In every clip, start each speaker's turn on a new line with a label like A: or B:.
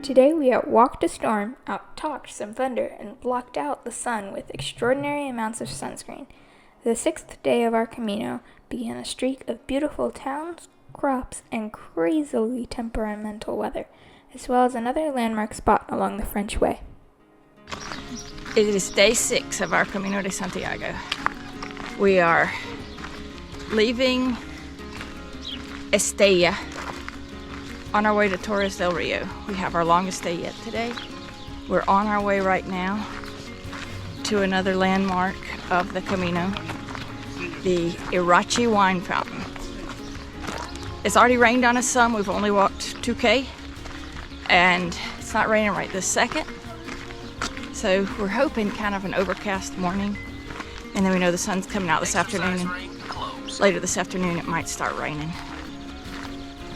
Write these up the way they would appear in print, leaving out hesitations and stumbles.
A: Today we outwalked a storm, out-talked some thunder, and blocked out the sun with extraordinary amounts of sunscreen. The sixth day of our Camino began a streak of beautiful towns, crops, and crazily temperamental weather, as well as another landmark spot along the French Way.
B: It is day 6 of our Camino de Santiago. We are leaving Estella on our way to Torres del Rio. We have our longest day yet today. We're on our way right now to another landmark of the Camino, the Irache wine fountain. It's already rained on us some. We've only walked 2K and it's not raining right this second. So we're hoping kind of an overcast morning, and then we know the sun's coming out this afternoon, and later this afternoon it might start raining.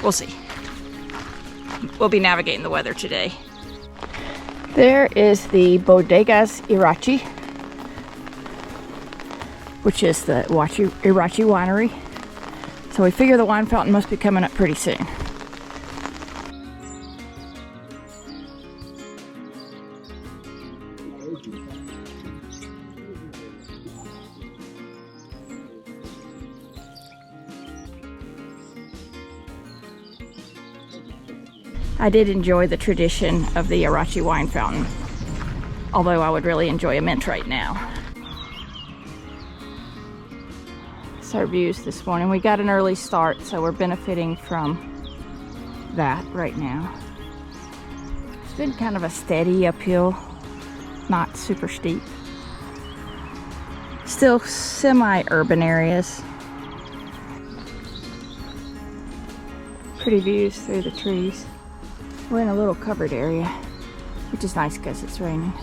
B: We'll see. We'll be navigating the weather today. There is the Bodegas Irache, which is the Irache winery. So we figure the wine fountain must be coming up pretty soon. I did enjoy the tradition of the Irache wine fountain, although I would really enjoy a mint right now. It's our views this morning. We got an early start, so we're benefiting from that right now. It's been kind of a steady uphill, not super steep. Still semi-urban areas. Pretty views through the trees. We're in a little covered area, which is nice because it's raining.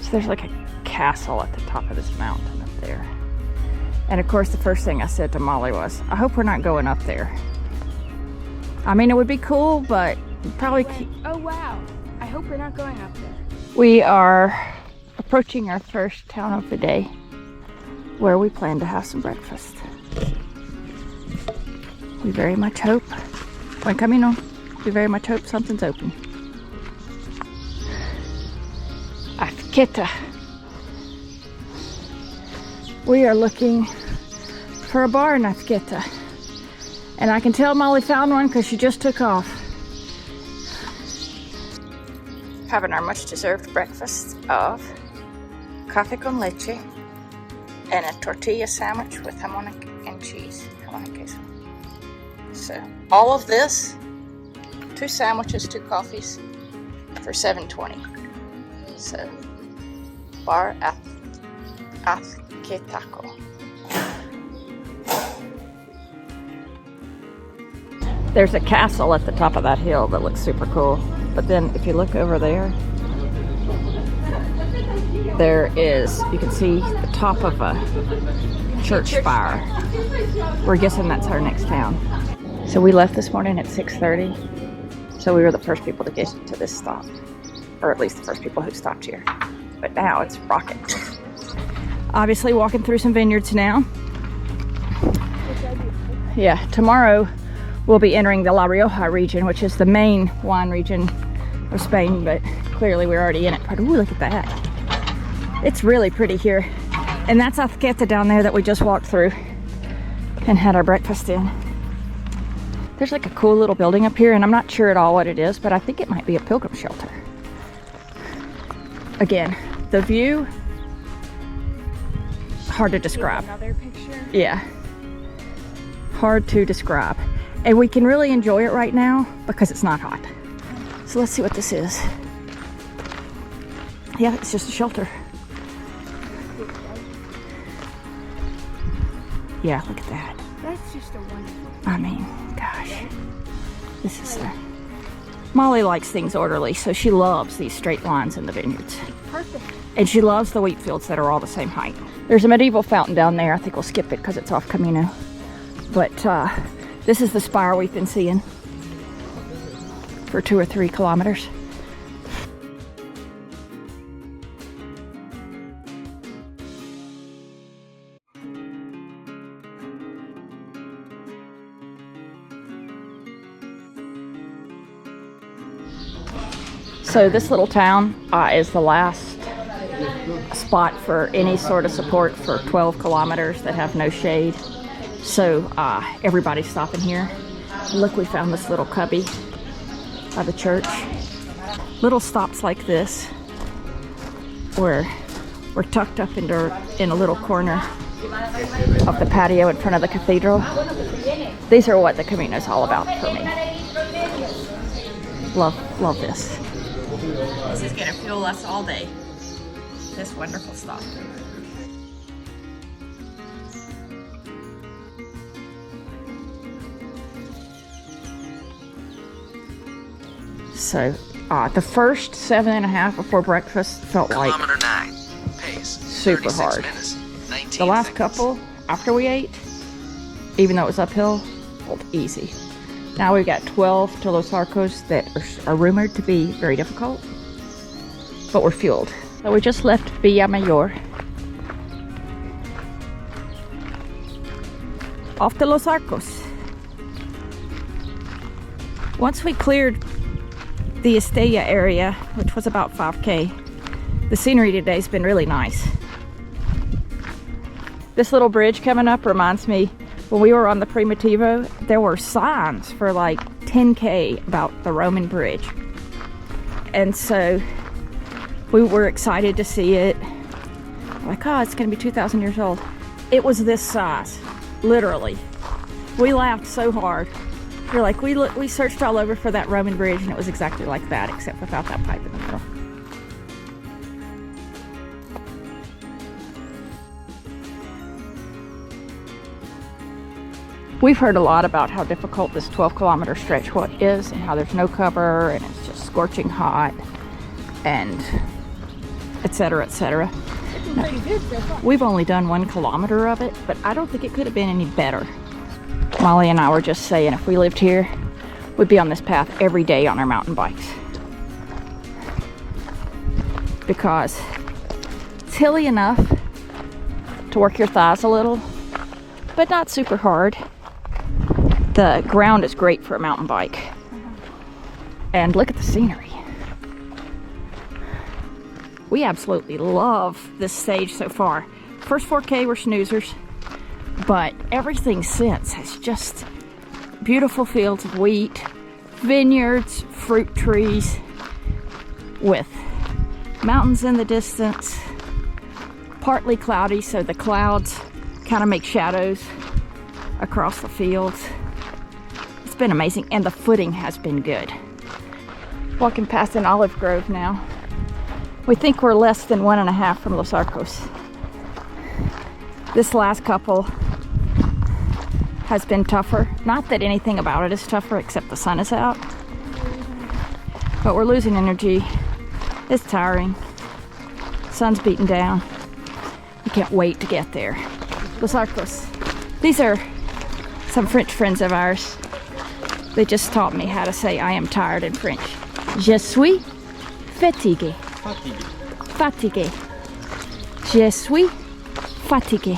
B: So there's like a castle at the top of this mountain up there. And of course the first thing I said to Molly was, I hope we're not going up there. I mean, it would be cool, but probably...
A: Oh wow, I hope we're not going up there.
B: We are approaching our first town of the day, where we plan to have some breakfast. We very much hope, when Camino, we very much hope something's open. Azqueta. We are looking for a bar in Azqueta. And I can tell Molly found one because she just took off. Having our much deserved breakfast of café con leche and a tortilla sandwich with jamon and cheese, jamon and queso. So all of this, 2 sandwiches, 2 coffees for $7.20. So bar Azquetaco. There's a castle at the top of that hill that looks super cool. But then if you look over there, there is, you can see the top of a church spire. We're guessing that's our next town. So we left this morning at 6:30. So we were the first people to get to this stop. Or at least the first people who stopped here. But now it's rocking. Obviously walking through some vineyards now. Yeah, tomorrow we'll be entering the La Rioja region, which is the main wine region of Spain, but clearly we're already in it. Ooh, look at that. It's really pretty here. And that's Azqueta down there that we just walked through and had our breakfast in. There's like a cool little building up here, and I'm not sure at all what it is, but I think it might be a pilgrim shelter. Again, the view, hard to describe.
A: Another picture?
B: Yeah. Hard to describe. And we can really enjoy it right now because it's not hot. So let's see what this is. Yeah, it's just a shelter. Yeah, look at that.
A: That's just a wonderful.
B: I mean, gosh. This is Molly likes things orderly, so she loves these straight lines in the vineyards.
A: Perfect.
B: And she loves the wheat fields that are all the same height. There's a medieval fountain down there. I think we'll skip it because it's off Camino. But this is the spire we've been seeing for 2 or 3 kilometers. So this little town is the last spot for any sort of support for 12 kilometers that have no shade. So everybody's stopping here. Look, we found this little cubby by the church. Little stops like this where we're tucked up in a little corner of the patio in front of the cathedral. These are what the Camino's all about for me. Love this. This is gonna fuel us all day. This wonderful stop. So the first 7.5 before breakfast felt like super hard. The last couple after we ate, even though it was uphill, felt easy. Now we've got 12 to Los Arcos that are rumored to be very difficult, but we're fueled. So we just left Villamayor. Off to Los Arcos. Once we cleared the Estella area, which was about 5K, the scenery today's been really nice. This little bridge coming up reminds me, when we were on the Primitivo, there were signs for like 10K about the Roman bridge. And so we were excited to see it. Like, oh, it's gonna be 2,000 years old. It was this size, literally. We laughed so hard. We're like, we searched all over for that Roman bridge and it was exactly like that, except without that pipe in the middle. We've heard a lot about how difficult this 12-kilometer stretch is and how there's no cover and it's just scorching hot and etc., etc. We've only done 1 kilometer of it, but I don't think it could have been any better. Molly and I were just saying if we lived here, we'd be on this path every day on our mountain bikes. Because it's hilly enough to work your thighs a little, but not super hard. The ground is great for a mountain bike. And look at the scenery. We absolutely love this stage so far. First 4K were snoozers, but everything since has just beautiful fields of wheat, vineyards, fruit trees, with mountains in the distance, partly cloudy, so the clouds kind of make shadows across the fields. It's been amazing, and the footing has been good. Walking past an olive grove now. We think we're less than 1.5 from Los Arcos. This last couple has been tougher. Not that anything about it is tougher except the sun is out. But we're losing energy. It's tiring. Sun's beating down. We can't wait to get there. Los Arcos. These are some French friends of ours. They just taught me how to say I am tired in French. Je suis fatigué. Fatigué. Je suis fatigué.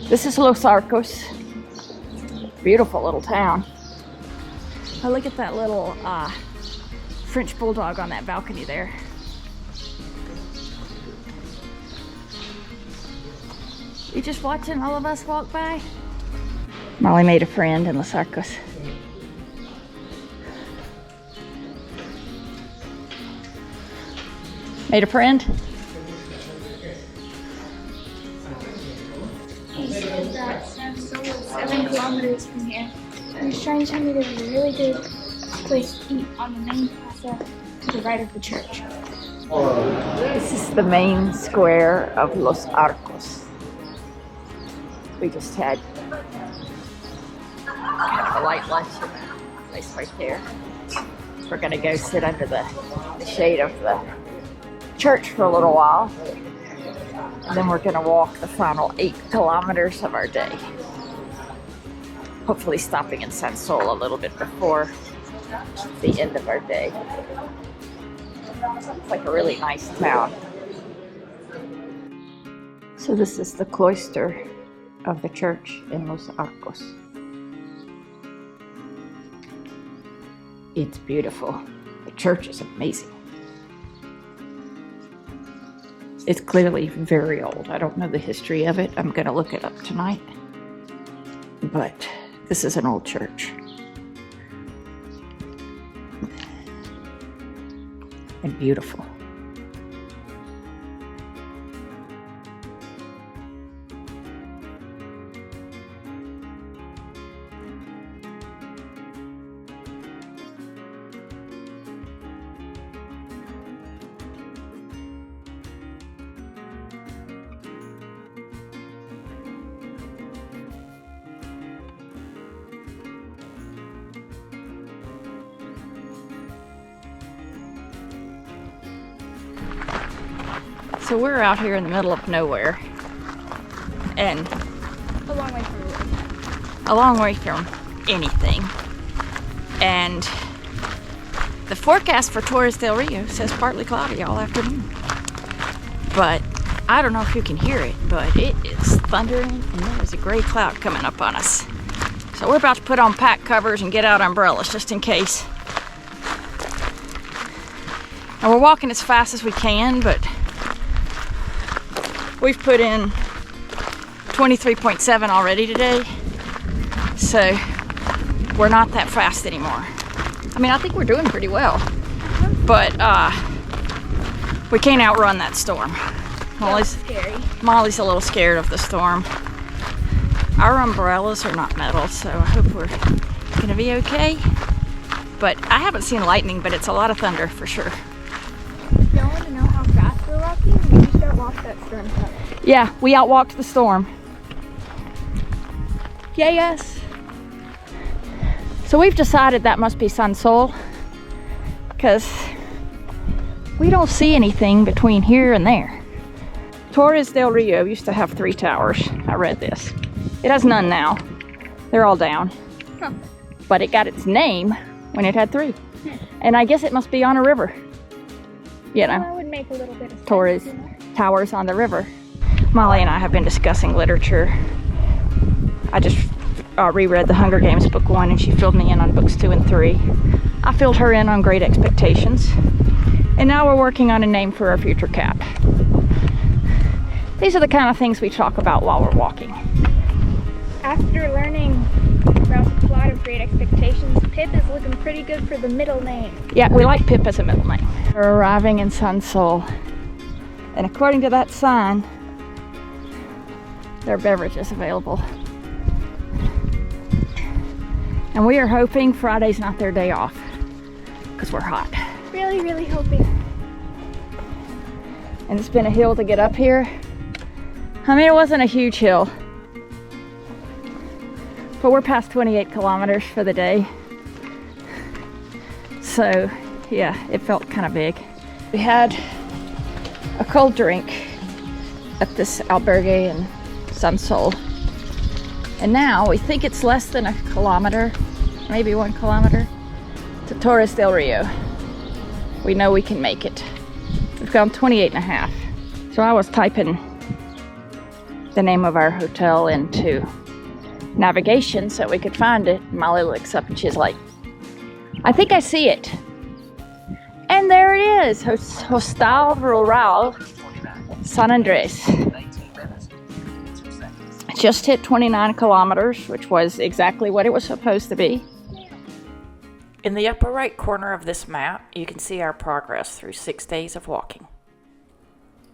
B: This is Los Arcos. Beautiful little town. Oh, look at that little French bulldog on that balcony there. You just watching all of us walk by? Molly made a friend in Los Arcos. Made a friend?
A: He said that it's 7 kilometers from here. And he's trying to tell me there's a really good place to eat on the main plaza to the right of the church.
B: This is the main square of Los Arcos. We just had kind of a light lunch in that place right there. We're gonna go sit under the shade of the church for a little while. And then we're gonna walk the final 8 kilometers of our day. Hopefully stopping in San Sol a little bit before the end of our day. It's like a really nice town. So this is the cloister of the church in Los Arcos. It's beautiful. The church is amazing. It's clearly very old. I don't know the history of it. I'm going to look it up tonight. But this is an old church. And beautiful. So we're out here in the middle of nowhere, and
A: A long way from
B: a long way from anything. And the forecast for Torres del Rio says partly cloudy all afternoon. But I don't know if you can hear it, but it is thundering, and there is a gray cloud coming up on us. So we're about to put on pack covers and get out umbrellas just in case. And we're walking as fast as we can, but we've put in 23.7 already today, so we're not that fast anymore. I mean, I think we're doing pretty well, but we can't outrun that storm. Molly's a little scared of the storm. Our umbrellas are not metal, so I hope we're gonna be okay. But I haven't seen lightning, but it's a lot of thunder for sure.
A: If y'all want to know how fast we're walking, we just outwalked that storm coming.
B: Yeah, we outwalked the storm. Yeah, yes. So we've decided that must be San Sol, because we don't see anything between here and there. Torres del Rio used to have 3 towers. I read this. It has none now. They're all down.
A: Huh.
B: But it got its name when it had 3. And I guess it must be on a river. You know,
A: That would make a little bit of sense.
B: Torres
A: You know?
B: towers on the river. Molly and I have been discussing literature. I just reread The Hunger Games book 1, and she filled me in on books 2 and 3. I filled her in on Great Expectations. And now we're working on a name for our future cat. These are the kind of things we talk about while we're walking.
A: After learning about the plot of Great Expectations, Pip is looking pretty good for the middle name.
B: Yeah, we like Pip as a middle name. We're arriving in San Sol. And according to that sign, there are beverages available. And we are hoping Friday's not their day off, because we're hot.
A: Really, really hoping.
B: And it's been a hill to get up here. I mean, it wasn't a huge hill, but we're past 28 kilometers for the day. So yeah, it felt kind of big. We had a cold drink at this albergue in San Sol. And now we think it's less than a kilometer, maybe 1 kilometer, to Torres del Rio. We know we can make it. We've gone 28 and a half. So I was typing the name of our hotel into navigation so we could find it. Molly looks up and she's like, I think I see it. And there it is, Hostal Rural San Andres. It just hit 29 kilometers, which was exactly what it was supposed to be. In the upper right corner of this map, you can see our progress through 6 days of walking.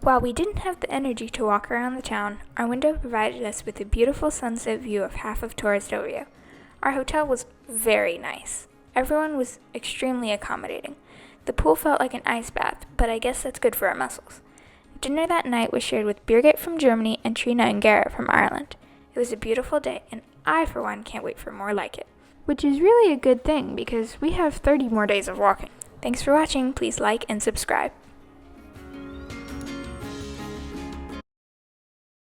A: While we didn't have the energy to walk around the town, our window provided us with a beautiful sunset view of half of Torres del Rio. Our hotel was very nice. Everyone was extremely accommodating. The pool felt like an ice bath, but I guess that's good for our muscles. Dinner that night was shared with Birgit from Germany and Trina and Garrett from Ireland. It was a beautiful day, and I, for one, can't wait for more like it. Which is really a good thing, because we have 30 more days of walking. Thanks for watching. Please like and subscribe.